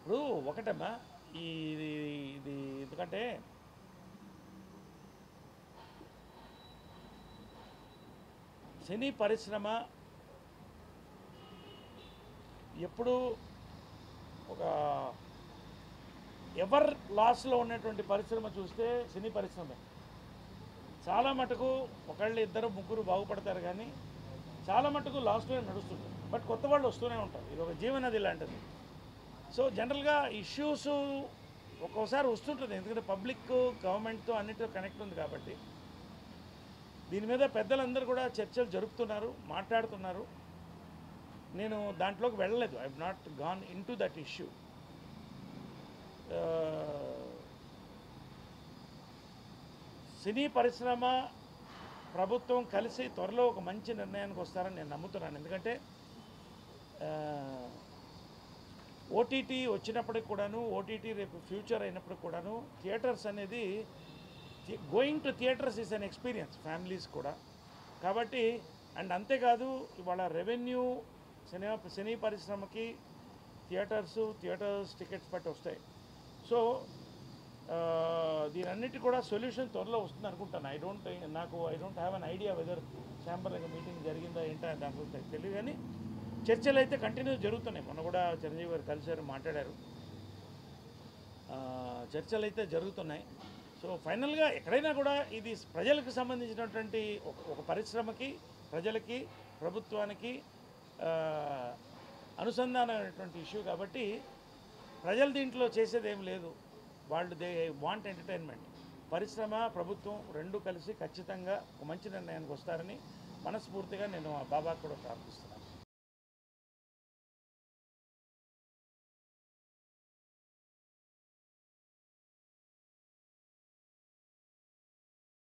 ఇప్పుడు ఒకటమ్మా ఇది ఇది ఎందుకంటే సినీ పరిశ్రమ ఎప్పుడు ఒక ఎవర్ లాస్లో ఉన్నటువంటి పరిశ్రమ చూస్తే సినీ పరిశ్రమే. చాలా మటుకు ఒకళ్ళు ఇద్దరు ముగ్గురు బాగుపడతారు, కానీ చాలా మటుకు లాస్ట్లోనే నడుస్తుంది. బట్ కొత్త వాళ్ళు వస్తూనే ఉంటారు. ఇది ఒక జీవనది లాంటిది. సో జనరల్గా ఇష్యూస్ ఒక్కోసారి వస్తుంటుంది, ఎందుకంటే పబ్లిక్ గవర్నమెంట్తో అన్నిటితో కనెక్ట్ ఉంది కాబట్టి. దీని మీద పెద్దలందరూ కూడా చర్చలు జరుపుతున్నారు, మాట్లాడుతున్నారు. నేను దాంట్లోకి వెళ్ళలేదు. I have not gone into that issue. సినీ పరిశ్రమ ప్రభుత్వం కలిసి త్వరలో ఒక మంచి నిర్ణయానికి వస్తారని నేను నమ్ముతున్నాను. ఎందుకంటే ఓటీటీ వచ్చినప్పటికి కూడాను, ఓటీటీ రేపు ఫ్యూచర్ అయినప్పటికి కూడాను, థియేటర్స్ అనేది going to theatres is an experience families కూడా. కాబట్టి అండ్ అంతేకాదు ఇవాళ రెవెన్యూ సినీ పరిశ్రమకి థియేటర్స్ టికెట్స్ బట్టి వస్తాయి. సో దీనన్నిటి కూడా సొల్యూషన్ త్వరలో వస్తుంది అనుకుంటాను. I don't have an idea whether ఛాంబర్లో మీటింగ్ జరిగిందా ఏంటో దాంట్లో తెలియదు, కానీ చర్చలు అయితే కంటిన్యూ జరుగుతున్నాయి. మొన్న కూడా చిరంజీవి గారు కలిశారు, మాట్లాడారు. చర్చలు అయితే జరుగుతున్నాయి. సో ఫైనల్గా ఎక్కడైనా కూడా ఇది ప్రజలకు సంబంధించినటువంటి ఒక పరిశ్రమకి, ప్రజలకి, ప్రభుత్వానికి అనుసంధానమైనటువంటి ఇష్యూ కాబట్టి ప్రజలు దీంట్లో చేసేది ఏం లేదు. వాళ్ళు దే వాంట్ ఎంటర్టైన్మెంట్. పరిశ్రమ, ప్రభుత్వం రెండు కలిసి ఖచ్చితంగా ఒక మంచి నిర్ణయానికి వస్తారని మనస్ఫూర్తిగా నేను ఆ బాబాకు కూడా ప్రార్థిస్తున్నాను.